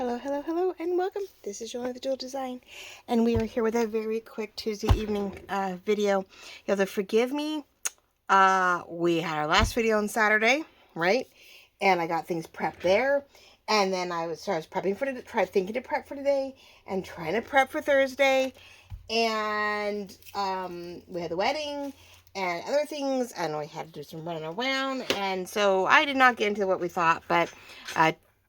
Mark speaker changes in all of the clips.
Speaker 1: Hello, hello, hello, and welcome. This is Joanna the Jewel Design, and we are here with a very quick Tuesday evening video. You'll have to forgive me. We had our last video on Saturday, right? And I got things prepped there, and then I was prepping for thinking to prep for today, and trying to prep for Thursday, and we had the wedding and other things, and we had to do some running around, and so I did not get into what we thought, but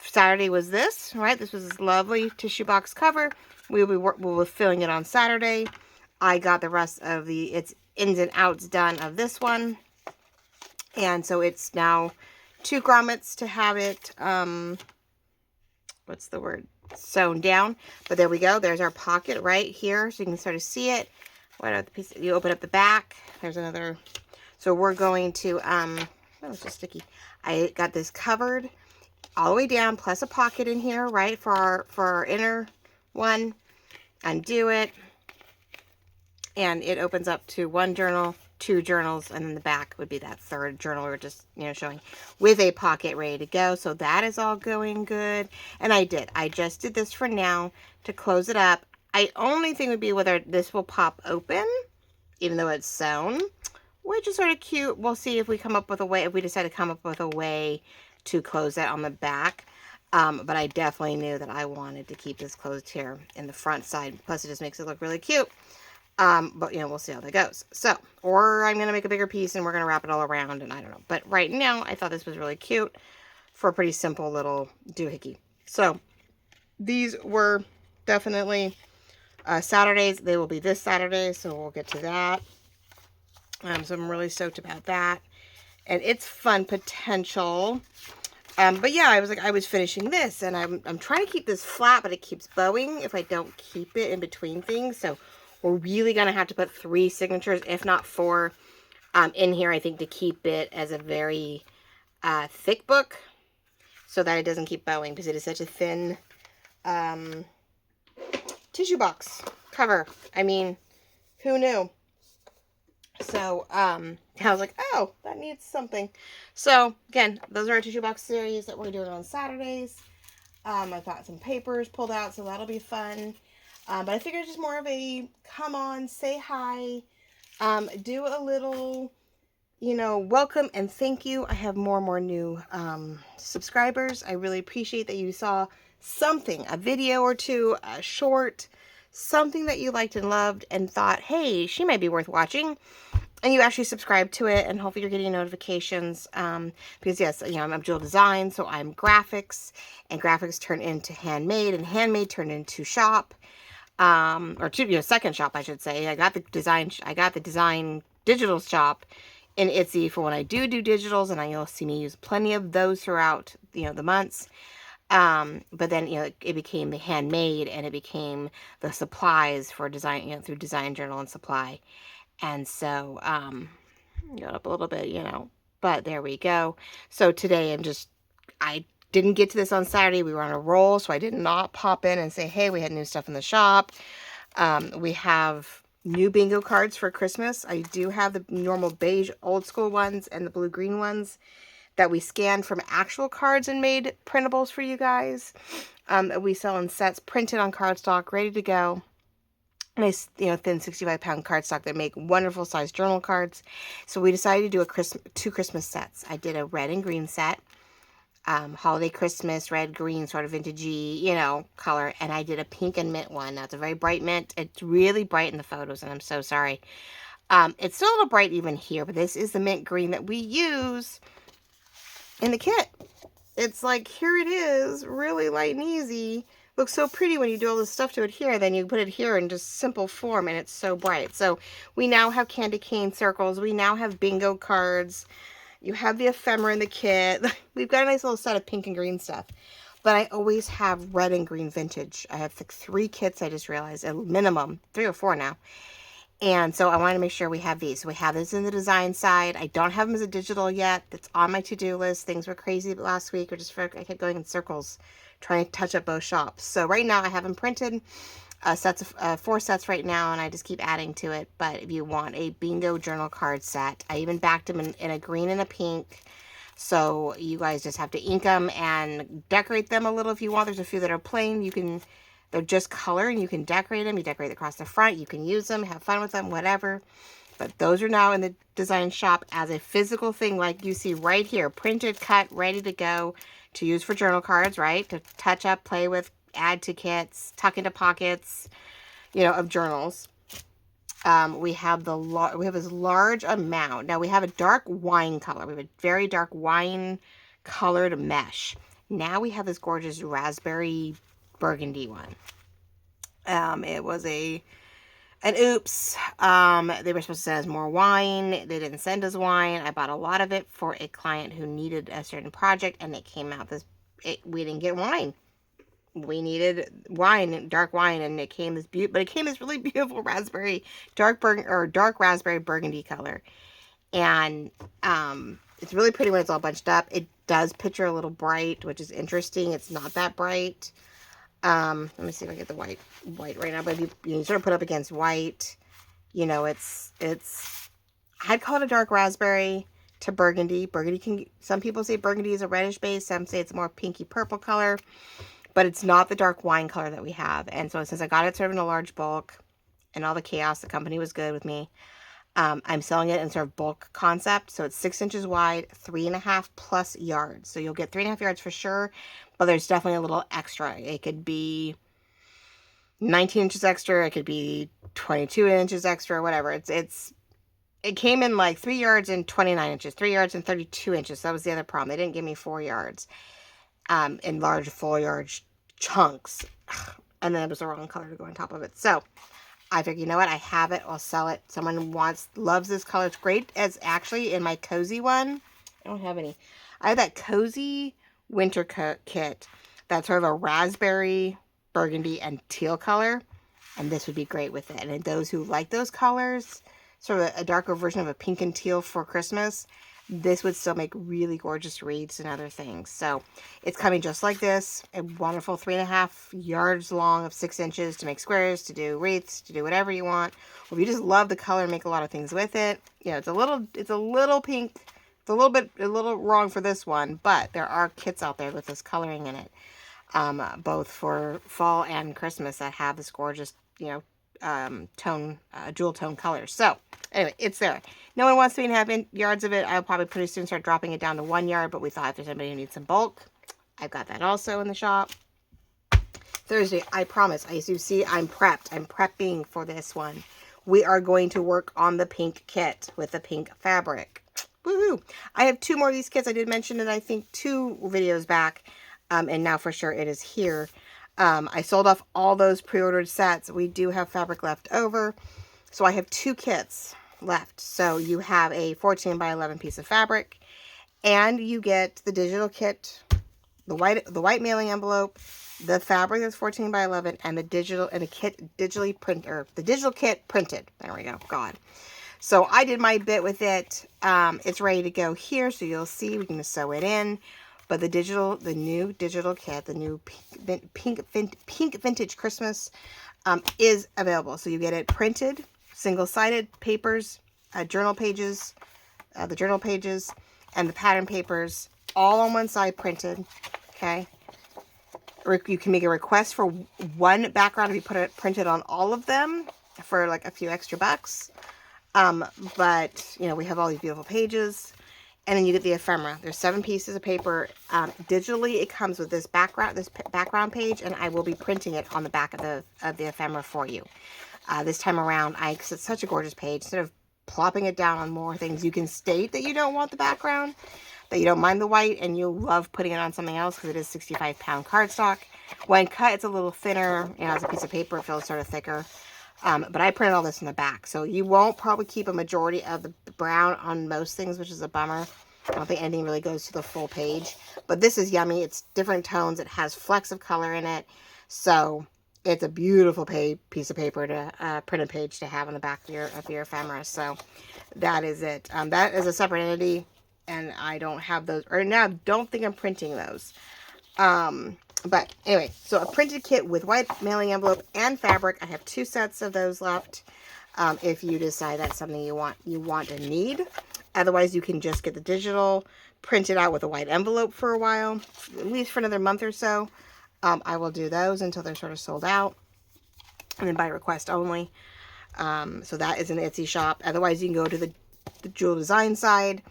Speaker 1: Saturday was this, right? This was this lovely tissue box cover. We'll be filling it on Saturday. I got the rest of its ins and outs done of this one. And so it's now 2 grommets to have it, what's the word? Sewn down. But there we go. There's our pocket right here. So you can sort of see it. What are the pieces? You open up the back. There's another. So we're going to, oh, it's just sticky. I got this covered all the way down, plus a pocket in here, right, for our inner one. Undo it, and it opens up to 1 journal, 2 journals, and then the back would be that 3rd journal we were just, showing, with a pocket ready to go. So that is all going good. And I just did this for now to close it up. Only thing would be whether this will pop open, even though it's sewn, which is sort of cute. We'll see if we come up with a way, if we decide to come up with a way to close it on the back. But I definitely knew that I wanted to keep this closed here in the front side. Plus, it just makes it look really cute. But, we'll see how that goes. So, or I'm going to make a bigger piece and we're going to wrap it all around, and I don't know. But right now, I thought this was really cute for a pretty simple little doohickey. So, these were definitely Saturdays. They will be this Saturday, so we'll get to that. So I'm really stoked about that. And it's fun potential. But yeah, I was finishing this, and I'm trying to keep this flat, but it keeps bowing if I don't keep it in between things. So we're really going to have to put 3 signatures, if not 4, in here, I think, to keep it as a very thick book so that it doesn't keep bowing, because it is such a thin tissue box cover. I mean, who knew? So, I was like, oh, that needs something. So, again, those are our tissue box series that we're doing on Saturdays. I've got some papers pulled out, so that'll be fun. But I figured it's just more of a come on, say hi, do a little, welcome and thank you. I have more and more new subscribers. I really appreciate that you saw something, a video or two, a short, something that you liked and loved and thought, hey, she might be worth watching. And you actually subscribe to it, and hopefully you're getting notifications, because yes, I'm Jewel Design, so I'm graphics, and graphics turn into handmade, and handmade turned into shop, or to, second shop, I should say. I got the design digital shop in Etsy for when I do digitals, and you'll see me use plenty of those throughout, the months. But then, it became the handmade, and it became the supplies for design, through Design Journal and Supply. And so, got up a little bit, but there we go. So today I didn't get to this on Saturday. We were on a roll, so I did not pop in and say, hey, we had new stuff in the shop. We have new bingo cards for Christmas. I do have the normal beige old school ones and the blue-green ones that we scanned from actual cards and made printables for you guys. That we sell in sets, printed on cardstock, ready to go. Nice, thin 65-pound cardstock that make wonderful sized journal cards. So we decided to do 2 Christmas sets. I did a red and green set, holiday Christmas, red, green, sort of vintagey, color. And I did a pink and mint one. Now, it's a very bright mint. It's really bright in the photos, and I'm so sorry. It's still a little bright even here, but this is the mint green that we use in the kit. It's like, here it is, really light and easy. Looks so pretty when you do all this stuff to it here. Then you put it here in just simple form, and it's so bright. So we now have candy cane circles. We now have bingo cards. You have the ephemera in the kit. We've got a nice little set of pink and green stuff. But I always have red and green vintage. I have like 3 kits, I just realized, a minimum, 3 or 4 now. And so I want to make sure we have these. So we have this in the design side. I don't have them as a digital yet. That's on my to-do list. Things were crazy last week. I kept going in circles trying to touch up both shops. So right now I have them printed, 4 sets right now, and I just keep adding to it. But if you want a bingo journal card set, I even backed them in a green and a pink. So you guys just have to ink them and decorate them a little if you want. There's a few that are plain. They're just color and you can decorate them. You decorate across the front. You can use them, have fun with them, whatever. But those are now in the design shop as a physical thing like you see right here. Printed, cut, ready to go to use for journal cards, right? To touch up, play with, add to kits, tuck into pockets, you know, of journals. We have this large amount. Now we have a dark wine color. We have a very dark wine colored mesh. Now we have this gorgeous raspberry burgundy one. It was an oops. They were supposed to send us more wine. They didn't send us wine. I bought a lot of it for a client who needed a certain project, and it came out we didn't get wine. We needed wine, dark wine, and it came this really beautiful dark raspberry burgundy color. And it's really pretty when it's all bunched up. It does picture a little bright, which is interesting. It's not that bright. Let me see if I get the white right now. But if you sort of put up against white, you know, I'd call it a dark raspberry to burgundy. Some people say burgundy is a reddish base. Some say it's a more pinky purple color. But it's not the dark wine color that we have. And so since I got it sort of in a large bulk and all the chaos, the company was good with me. I'm selling it in sort of bulk concept. So it's 6 inches wide, 3.5 plus yards. So you'll get 3.5 yards for sure. But there's definitely a little extra. It could be 19 inches extra. It could be 22 inches extra, whatever. It came in like 3 yards and 29 inches, 3 yards and 32 inches. So that was the other problem. They didn't give me 4 yards. In large foliage chunks, and then it was the wrong color to go on top of it. So I figured, you know what, I have it, I'll sell it. Someone loves this color. It's great as actually in my cozy one. I don't have any. I have that cozy winter kit that's sort of a raspberry, burgundy, and teal color, and this would be great with it. And those who like those colors, sort of a darker version of a pink and teal for Christmas, this would still make really gorgeous wreaths and other things. So it's coming just like this, a wonderful 3.5 yards long of 6 inches to make squares, to do wreaths, to do whatever you want. Or if you just love the color and make a lot of things with it, you know, it's a little pink. It's a little wrong for this one, but there are kits out there with this coloring in it, both for fall and Christmas that have this gorgeous, you know, jewel tone colors. So anyway, it's there. No one wants 3.5 yards of it. I'll probably pretty soon start dropping it down to 1 yard, but we thought if there's anybody who needs some bulk, I've got that also in the shop. Thursday, I promise. As you see, I'm prepped. I'm prepping for this one. We are going to work on the pink kit with the pink fabric. Woohoo! I have 2 more of these kits. I did mention it, I think, 2 videos back, and now for sure it is here. I sold off all those pre-ordered sets. We do have fabric left over. So I have 2 kits left. So you have a 14 by 11 piece of fabric, and you get the digital kit, the white mailing envelope, the fabric that's 14 by 11, and the digital kit printed. There we go. God. So I did my bit with it. It's ready to go here. So you'll see we can just sew it in. But the new digital kit, the new pink vintage Christmas, is available. So you get it printed, single-sided papers, journal pages, the journal pages, and the pattern papers, all on one side printed. Okay. Or you can make a request for one background if you put it printed on all of them for like a few extra bucks. But you know, we have all these beautiful pages. And then you get the ephemera. There's 7 pieces of paper. Digitally, it comes with this background page, and I will be printing it on the back of the ephemera for you. This time around, because it's such a gorgeous page, instead of plopping it down on more things, you can state that you don't want the background, that you don't mind the white, and you love putting it on something else because it is 65-pound cardstock. When cut, it's a little thinner. You know, as a piece of paper, it feels sort of thicker. But I printed all this in the back, so you won't probably keep a majority of the brown on most things, which is a bummer. I don't think anything really goes to the full page, but this is yummy. It's different tones. It has flecks of color in it, so it's a beautiful piece of paper to printed page to have on the back of your ephemera. So that is it. That is a separate entity, and I don't have those, or now don't think I'm printing those. But anyway, so a printed kit with white mailing envelope and fabric. I have 2 sets of those left. If you decide that's something you want and need. Otherwise, you can just get the digital printed out with a white envelope for a while, at least for another month or so. I will do those until they're sort of sold out, and then by request only. So that is an Etsy shop. Otherwise, you can go to the Jewel Design side,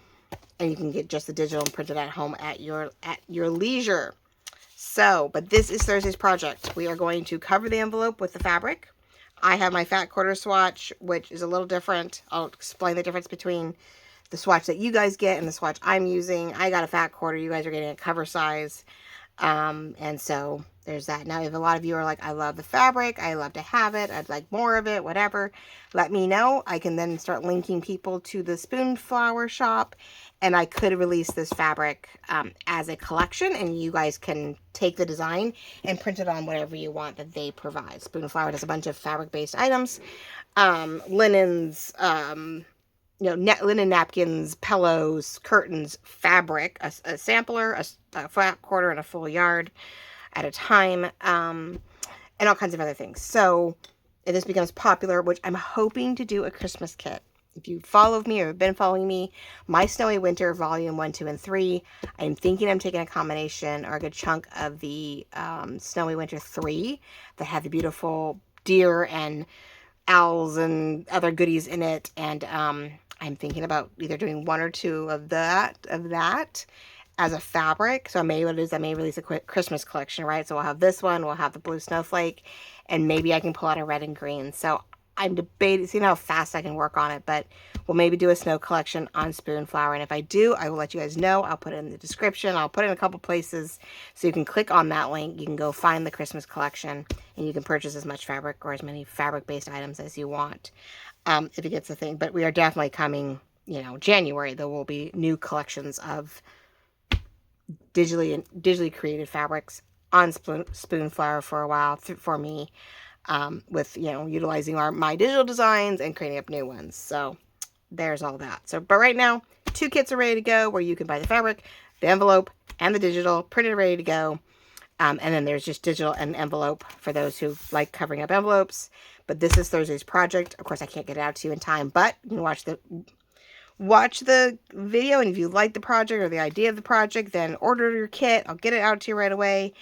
Speaker 1: and you can get just the digital and print it at home at your leisure. So, but this is Thursday's project. We are going to cover the envelope with the fabric. I have my fat quarter swatch, which is a little different. I'll explain the difference between the swatch that you guys get and the swatch I'm using. I got a fat quarter. You guys are getting a cover size. And so there's that. Now, if a lot of you are like, I love the fabric, I love to have it, I'd like more of it, whatever, let me know. I can then start linking people to the Spoonflower shop, and I could release this fabric as a collection, and you guys can take the design and print it on whatever you want that they provide. Spoonflower does a bunch of fabric-based items, linens, linen napkins, pillows, curtains, fabric, a sampler, a flat quarter, and a full yard at a time, and all kinds of other things. So if this becomes popular, which I'm hoping to do a Christmas kit. If you follow me or have been following me, My Snowy Winter Volume 1, 2, and 3, I'm thinking I'm taking a combination or a good chunk of the Snowy Winter 3 that had the beautiful deer and owls and other goodies in it, and I'm thinking about either doing 1 or 2 of that as a fabric. So I may release a quick Christmas collection, right? So we'll have this one, we'll have the blue snowflake, and maybe I can pull out a red and green. So I'm debating, seeing how fast I can work on it, but we'll maybe do a snow collection on Spoonflower. And if I do, I will let you guys know. I'll put it in the description. I'll put it in a couple places so you can click on that link. You can go find the Christmas collection, and you can purchase as much fabric or as many fabric-based items as you want, if it gets a thing. But we are definitely coming, January. There will be new collections of digitally created fabrics on Spoonflower for a while for me. With, utilizing my digital designs and creating up new ones. So there's all that. So, but right now, 2 kits are ready to go where you can buy the fabric, the envelope, and the digital, printed, ready to go. And then there's just digital and envelope for those who like covering up envelopes. But this is Thursday's project. Of course, I can't get it out to you in time, but you can watch the video, and if you like the project or the idea of the project, then order your kit. I'll get it out to you right away.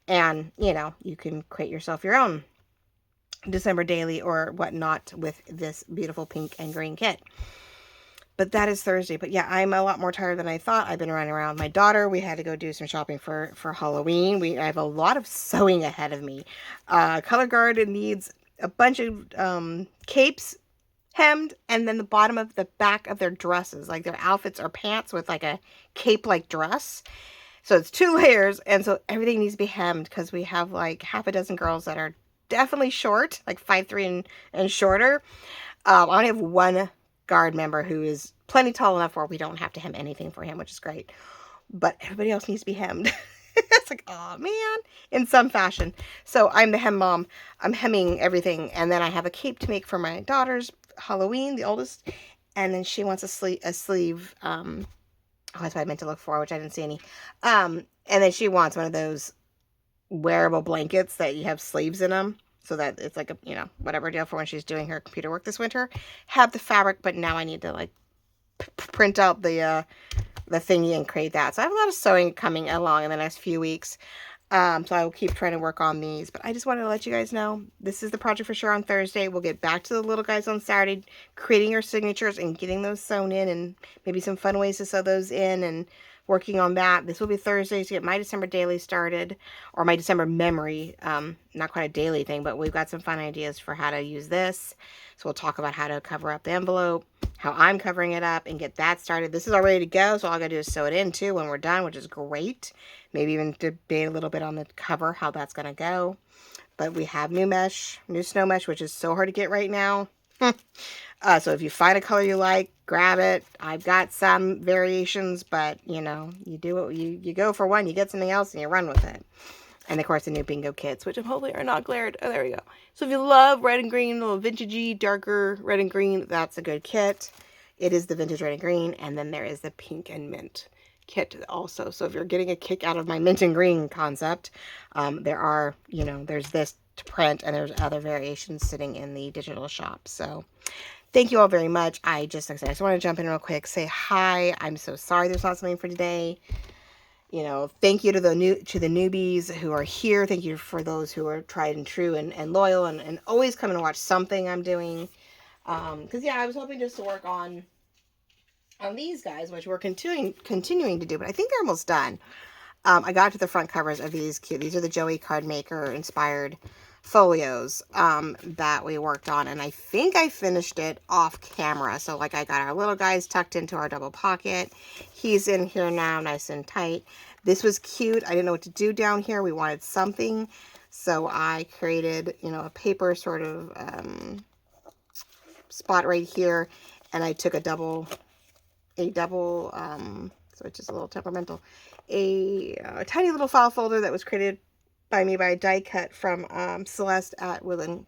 Speaker 1: And, you can create yourself your own December daily or whatnot with this beautiful pink and green kit. But that is Thursday. But yeah, I'm a lot more tired than I thought. I've been running around with my daughter. We had to go do some shopping for Halloween. I have a lot of sewing ahead of me. Color Guard needs a bunch of capes hemmed, and then the bottom of the back of their dresses, like their outfits or pants with like a cape-like dress. So it's 2 layers, and so everything needs to be hemmed because we have like half a dozen girls that are definitely short, like 5'3" and shorter. I only have 1 guard member who is plenty tall enough where we don't have to hem anything for him, which is great. But everybody else needs to be hemmed. It's like, oh man, in some fashion. So I'm the hem mom. I'm hemming everything, and then I have a cape to make for my daughter's Halloween, the oldest, and then she wants a sleeve. That's what I meant to look for, which I didn't see any. And then she wants one of those wearable blankets that you have sleeves in them, so that it's like a whatever deal for when she's doing her computer work this winter. Have the fabric, but now I need to like print out the thingy and create that. So I have a lot of sewing coming along in the next few weeks. So I will keep trying to work on these, but I just wanted to let you guys know this is the project for sure on Thursday. We'll get back to the little guys on Saturday, creating our signatures and getting those sewn in, and maybe some fun ways to sew those in, and working on that. This will be Thursday to get my December daily started, or my December memory. Not quite a daily thing, but we've got some fun ideas for how to use this. So we'll talk about how to cover up the envelope, how I'm covering it up, and get that started. This is all ready to go, so all I gotta do is sew it in too when we're done, which is great. Maybe even debate a little bit on the cover, how that's gonna go. But we have new snow mesh, which is so hard to get right now. So if you find a color you like, grab it. I've got some variations, but you do it. You go for one, you get something else, and you run with it. And of course the new bingo kits, which hopefully are not glared. Oh, there we go. So if you love red and green, a little vintagey, darker red and green, that's a good kit. It is the vintage red and green, and then there is the pink and mint kit also. So if you're getting a kick out of my mint and green concept, there's this to print, and there's other variations sitting in the digital shop. So thank you all very much. Like I said, I just want to jump in real quick, say hi. I'm so sorry there's not something for today. You know, thank you to the newbies who are here. Thank you for those who are tried and true and loyal and always come and watch something I'm doing. Because yeah, I was hoping just to work on these guys, which we're continuing to do, but I think they're almost done. I got to the front covers of these cute. These are the Joey Card Maker inspired folios that we worked on, and I think I finished it off camera. So like I got our little guys tucked into our double pocket. He's in here now, nice and tight. This was cute. I didn't know what to do down here. We wanted something, so I created, you know, a paper sort of spot right here, and I took a double, so it's just a little temperamental, a tiny little file folder that was created by me by a die cut from Celeste at Woodland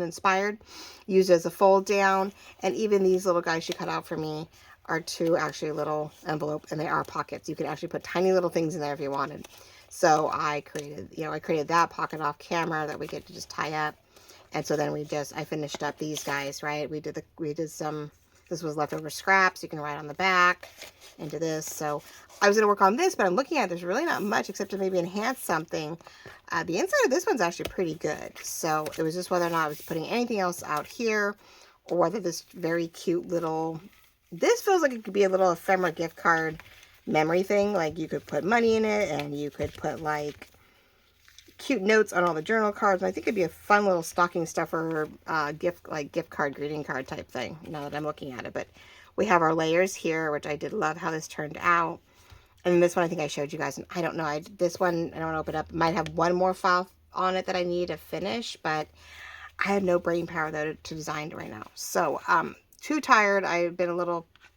Speaker 1: Inspired, used as a fold down. And even these little guys she cut out for me are two actually little envelope, and they are pockets. You can actually put tiny little things in there if you wanted. So I created that pocket off camera that we get to just tie up. And so then I finished up these guys, right? We did some, this was leftover scraps. You can write on the back into this. So I was going to work on this, but I'm looking at it, there's really not much except to maybe enhance something. The inside of this one's actually pretty good. So it was just whether or not I was putting anything else out here, or whether this very cute little, this feels like it could be a little ephemera gift card memory thing. Like you could put money in it, and you could put like cute notes on all the journal cards. And I think it'd be a fun little stocking stuffer gift card, greeting card type thing, now that I'm looking at it. But we have our layers here, which I did love how this turned out. And this one I think I showed you guys, and I don't know, this one I don't want to open up. It might have one more file on it that I need to finish, but I had no brain power though to design it right now. So too tired. I've been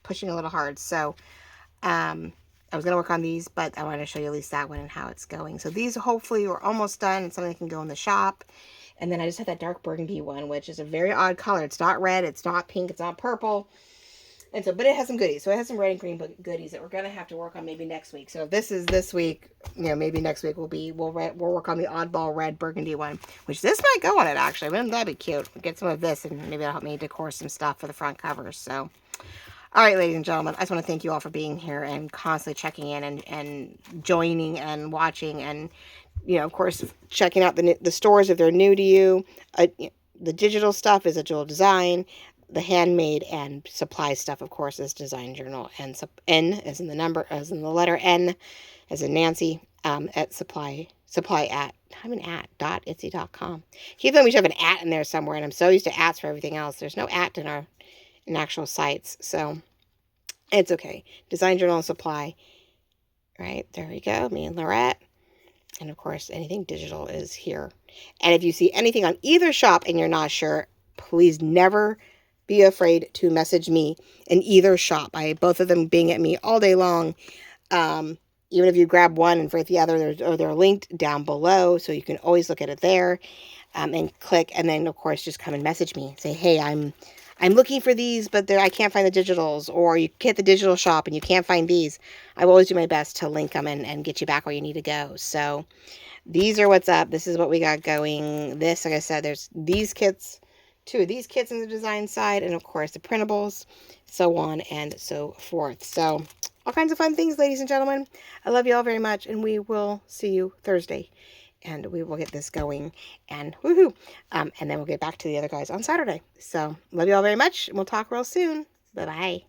Speaker 1: pushing a little hard. So I was going to work on these, but I wanted to show you at least that one and how it's going. So these hopefully are almost done. It's something that can go in the shop. And then I just have that dark burgundy one, which is a very odd color. It's not red, it's not pink, it's not purple. And so, but it has some goodies. So it has some red and green goodies that we're going to have to work on maybe next week. So if this is this week, you know, maybe next week we'll work on the oddball red burgundy one, which this might go on it actually. Wouldn't that be cute? Get some of this, and maybe it'll help me decor some stuff for the front covers. So, all right, ladies and gentlemen, I just want to thank you all for being here and constantly checking in and joining and watching, and, you know, of course, checking out the stores if they're new to you. The digital stuff is a Jewel Design. The handmade and supply stuff, of course, is Design Journal, and N as in the number, as in the letter N, as in Nancy, at supply at itsy.com. Keep them, we should have an at in there somewhere, and I'm so used to ats for everything else. There's no at in actual sites, so it's okay. Design Journal and Supply, right there we go. Me and Lorette, and of course anything digital is here. And if you see anything on either shop and you're not sure, please never be afraid to message me in either shop. Both of them being at me all day long. Even if you grab one and forget the other, they're linked down below, so you can always look at it there, and click. And then of course just come and message me. Say, hey, I'm looking for these, but I can't find the digitals, or you hit the digital shop and you can't find these. I will always do my best to link them and get you back where you need to go. So these are what's up. This is what we got going. This, like I said, there's these kits, 2 of these kits in the design side, and of course the printables, so on and so forth. So all kinds of fun things, ladies and gentlemen. I love you all very much, and we will see you Thursday. And we will get this going, and woohoo! And then we'll get back to the other guys on Saturday. So, love you all very much, and we'll talk real soon. Bye-bye.